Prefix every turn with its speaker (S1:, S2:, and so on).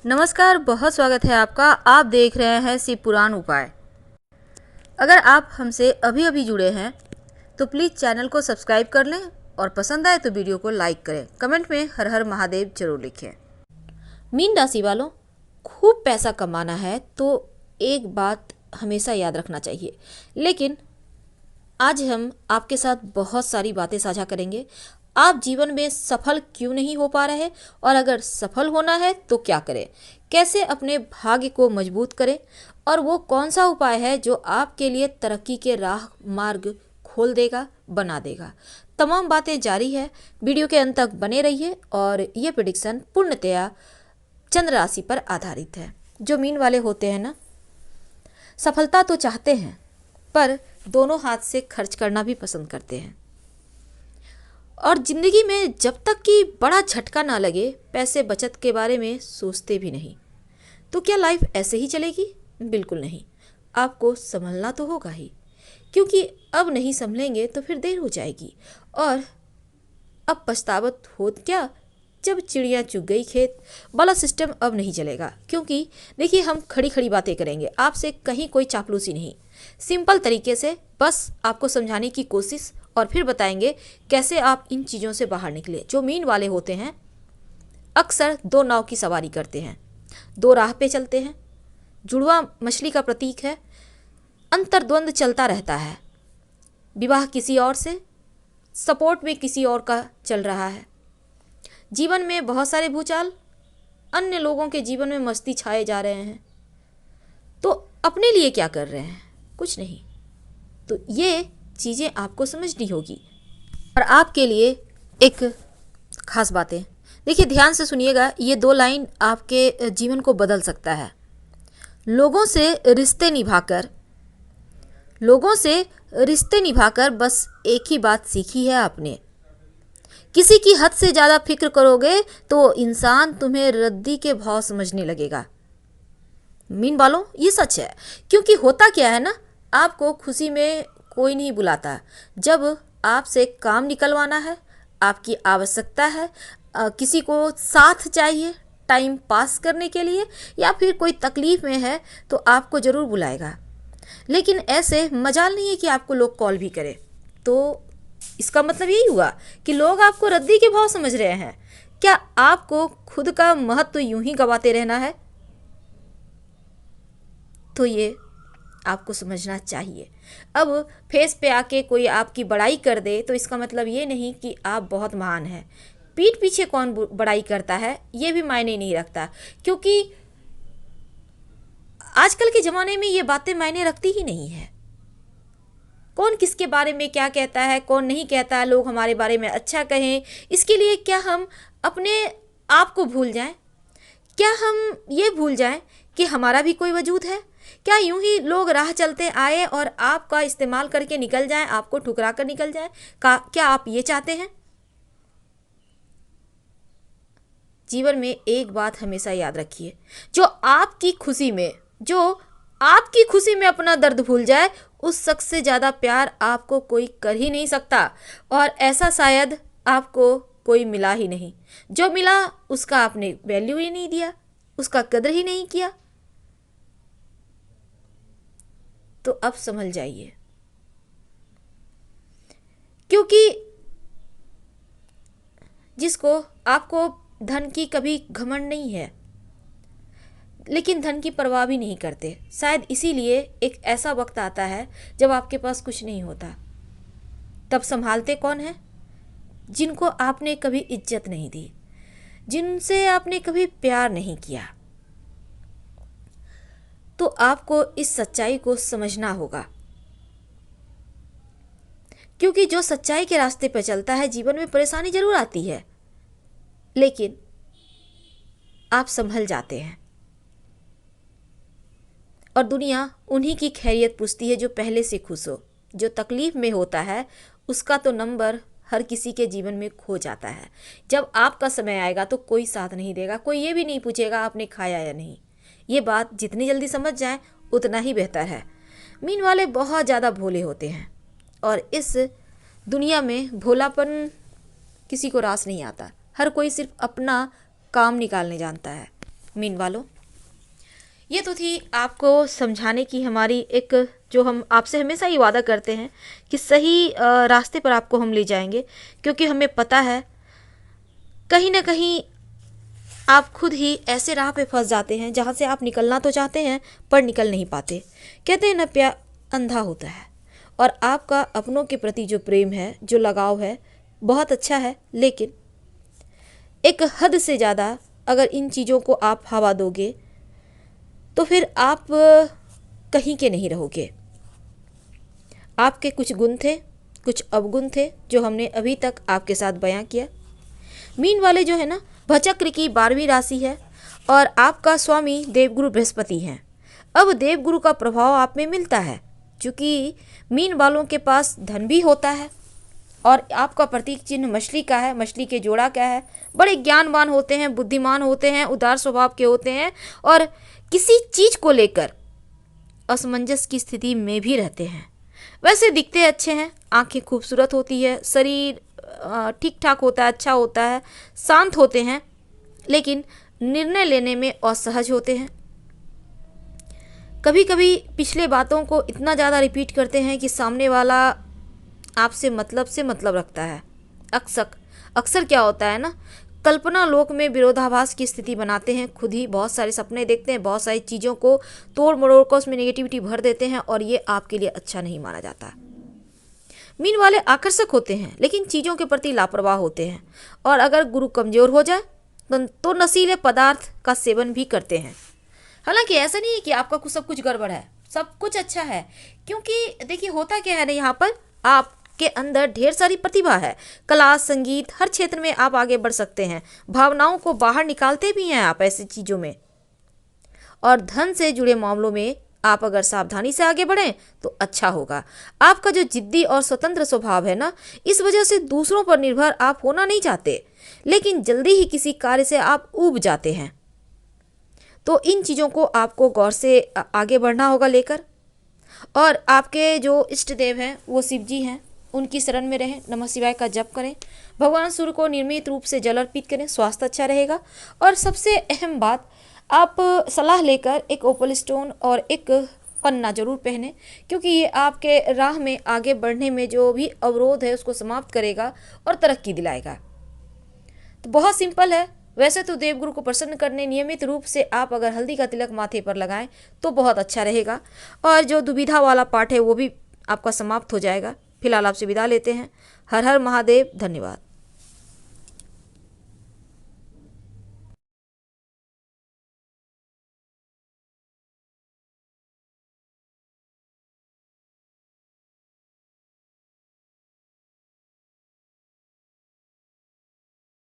S1: नमस्कार, बहुत स्वागत है आपका। आप देख रहे हैं शिव पुराण उपाय। अगर आप हमसे अभी अभी जुड़े हैं तो प्लीज़ चैनल को सब्सक्राइब कर लें और पसंद आए तो वीडियो को लाइक करें। कमेंट में हर हर महादेव जरूर लिखें। मीन राशि वालों, खूब पैसा कमाना है तो एक बात हमेशा याद रखना चाहिए, लेकिन आज हम आपके साथ बहुत सारी बातें साझा करेंगे। आप जीवन में सफल क्यों नहीं हो पा रहे और अगर सफल होना है तो क्या करें, कैसे अपने भाग्य को मजबूत करें और वो कौन सा उपाय है जो आपके लिए तरक्की के राह मार्ग खोल देगा, बना देगा। तमाम बातें जारी है, वीडियो के अंत तक बने रहिए। और ये प्रेडिक्शन पूर्णतया चंद्र राशि पर आधारित है। जो मीन वाले होते हैं ना, सफलता तो चाहते हैं पर दोनों हाथ से खर्च करना भी पसंद करते हैं और ज़िंदगी में जब तक कि बड़ा झटका ना लगे पैसे बचत के बारे में सोचते भी नहीं। तो क्या लाइफ ऐसे ही चलेगी? बिल्कुल नहीं। आपको संभलना तो होगा ही, क्योंकि अब नहीं संभलेंगे तो फिर देर हो जाएगी और अब पछतावत हो क्या जब चिड़िया चुग गई खेत वाला सिस्टम अब नहीं चलेगा। क्योंकि देखिए, हम खड़ी खड़ी बातें करेंगे, आपसे कहीं कोई चापलूसी नहीं, सिंपल तरीके से बस आपको समझाने की कोशिश और फिर बताएंगे कैसे आप इन चीज़ों से बाहर निकले। जो मीन वाले होते हैं अक्सर दो नाव की सवारी करते हैं, दो राह पे चलते हैं। जुड़वा मछली का प्रतीक है। अंतर्द्वंद चलता रहता है, विवाह किसी और से, सपोर्ट में किसी और का चल रहा है। जीवन में बहुत सारे भूचाल, अन्य लोगों के जीवन में मस्ती छाए जा रहे हैं, तो अपने लिए क्या कर रहे हैं? कुछ नहीं। तो ये चीज़ें आपको समझनी होगी और आपके लिए एक खास बातें। देखिए, ध्यान से सुनिएगा, ये दो लाइन आपके जीवन को बदल सकता है। लोगों से रिश्ते निभाकर बस एक ही बात सीखी है आपने, किसी की हद से ज़्यादा फिक्र करोगे तो इंसान तुम्हें रद्दी के भाव समझने लगेगा। मीन वालों, ये सच है। क्योंकि होता क्या है ना, आपको खुशी में कोई नहीं बुलाता। जब आपसे काम निकलवाना है, आपकी आवश्यकता है, किसी को साथ चाहिए टाइम पास करने के लिए, या फिर कोई तकलीफ़ में है तो आपको ज़रूर बुलाएगा। लेकिन ऐसे मजाल नहीं है कि आपको लोग कॉल भी करें। तो इसका मतलब यही हुआ कि लोग आपको रद्दी के भाव समझ रहे हैं। क्या आपको खुद का महत्व यूं ही गवाते रहना है? तो ये आपको समझना चाहिए। अब फेस पे आके कोई आपकी बड़ाई कर दे तो इसका मतलब ये नहीं कि आप बहुत महान हैं। पीठ पीछे कौन बड़ाई करता है ये भी मायने नहीं रखता, क्योंकि आजकल के ज़माने में ये बातें मायने रखती ही नहीं है। कौन किसके बारे में क्या कहता है, कौन नहीं कहता है, लोग हमारे बारे में अच्छा कहें, इसके लिए क्या हम अपने आप को भूल जाएं? क्या हम ये भूल जाएं कि हमारा भी कोई वजूद है? क्या यूं ही लोग राह चलते आए और आपका इस्तेमाल करके निकल जाएं, आपको ठुकरा कर निकल जाएं? क्या आप ये चाहते हैं? जीवन में एक बात हमेशा याद रखिए, जो आपकी खुशी में अपना दर्द भूल जाए, उस शख्स से ज़्यादा प्यार आपको कोई कर ही नहीं सकता। और ऐसा शायद आपको कोई मिला ही नहीं। जो मिला उसका आपने वैल्यू ही नहीं दिया, उसका कदर ही नहीं किया। तो अब समझ जाइए, क्योंकि जिसको आपको धन की कभी घमंड नहीं है, लेकिन धन की परवाह भी नहीं करते, शायद इसीलिए एक ऐसा वक्त आता है जब आपके पास कुछ नहीं होता। तब संभालते कौन है? जिनको आपने कभी इज्जत नहीं दी, जिनसे आपने कभी प्यार नहीं किया। तो आपको इस सच्चाई को समझना होगा, क्योंकि जो सच्चाई के रास्ते पर चलता है जीवन में परेशानी जरूर आती है, लेकिन आप संभल जाते हैं और दुनिया उन्हीं की खैरियत पूछती है जो पहले से खुश हो। जो तकलीफ में होता है उसका तो नंबर हर किसी के जीवन में खो जाता है। जब आपका समय आएगा तो कोई साथ नहीं देगा, कोई ये भी नहीं पूछेगा आपने खाया या नहीं। ये बात जितनी जल्दी समझ जाए उतना ही बेहतर है। मीन वाले बहुत ज़्यादा भोले होते हैं और इस दुनिया में भोलापन किसी को रास नहीं आता। हर कोई सिर्फ अपना काम निकालने जानता है। मीन वालों, ये तो थी आपको समझाने की हमारी एक, जो हम आपसे हमेशा ये वादा करते हैं कि सही रास्ते पर आपको हम ले जाएंगे, क्योंकि हमें पता है कहीं ना कहीं आप खुद ही ऐसे राह पे फंस जाते हैं जहाँ से आप निकलना तो चाहते हैं पर निकल नहीं पाते। कहते हैं ना, प्यार अंधा होता है। और आपका अपनों के प्रति जो प्रेम है, जो लगाव है, बहुत अच्छा है, लेकिन एक हद से ज़्यादा अगर इन चीज़ों को आप हवा दोगे तो फिर आप कहीं के नहीं रहोगे। आपके कुछ गुण थे, कुछ अवगुण थे, जो हमने अभी तक आपके साथ बयां किया। मीन वाले जो है ना, भचक्र की 12वीं राशि है और आपका स्वामी देवगुरु बृहस्पति हैं। अब देवगुरु का प्रभाव आप में मिलता है, क्योंकि मीन वालों के पास धन भी होता है और आपका प्रतीक चिन्ह मछली का है। मछली के जोड़ा क्या है, बड़े ज्ञानवान होते हैं, बुद्धिमान होते हैं, उदार स्वभाव के होते हैं और किसी चीज को लेकर असमंजस की स्थिति में भी रहते हैं। वैसे दिखते अच्छे हैं, आंखें खूबसूरत होती है, शरीर ठीक ठाक होता है, अच्छा होता है, शांत होते हैं, लेकिन निर्णय लेने में असहज होते हैं। कभी कभी पिछले बातों को इतना ज़्यादा रिपीट करते हैं कि सामने वाला आपसे मतलब रखता है। अक्सर क्या होता है ना, कल्पना लोक में विरोधाभास की स्थिति बनाते हैं, खुद ही बहुत सारे सपने देखते हैं, बहुत सारी चीज़ों को तोड़ मरोड़ कर उसमें नेगेटिविटी भर देते हैं और ये आपके लिए अच्छा नहीं माना जाता। मीन वाले आकर्षक होते हैं लेकिन चीज़ों के प्रति लापरवाह होते हैं और अगर गुरु कमज़ोर हो जाए तो नशीले पदार्थ का सेवन भी करते हैं। हालांकि ऐसा नहीं है कि आपका कुछ सब कुछ गड़बड़ है, सब कुछ अच्छा है, क्योंकि देखिए होता क्या है ना, यहाँ पर आपके अंदर ढेर सारी प्रतिभा है। कला, संगीत, हर क्षेत्र में आप आगे बढ़ सकते हैं, भावनाओं को बाहर निकालते भी हैं आप ऐसी चीज़ों में। और धन से जुड़े मामलों में आप अगर सावधानी से आगे बढ़ें तो अच्छा होगा। आपका जो जिद्दी और स्वतंत्र स्वभाव है ना, इस वजह से दूसरों पर निर्भर आप होना नहीं चाहते, लेकिन जल्दी ही किसी कार्य से आप ऊब जाते हैं। तो इन चीज़ों को आपको गौर से आगे बढ़ना होगा लेकर। और आपके जो इष्ट देव हैं वो शिव जी हैं, उनकी शरण में रहें, नमः शिवाय का जप करें, भगवान सूर्य को नियमित रूप से जल अर्पित करें, स्वास्थ्य अच्छा रहेगा। और सबसे अहम बात, आप सलाह लेकर एक ओपल स्टोन और एक पन्ना जरूर पहने, क्योंकि ये आपके राह में आगे बढ़ने में जो भी अवरोध है उसको समाप्त करेगा और तरक्की दिलाएगा। तो बहुत सिंपल है। वैसे तो देवगुरु को प्रसन्न करने नियमित रूप से आप अगर हल्दी का तिलक माथे पर लगाएं तो बहुत अच्छा रहेगा और जो दुविधा वाला पार्ट है वो भी आपका समाप्त हो जाएगा। फिलहाल आपसे विदा लेते हैं। हर हर महादेव। धन्यवाद।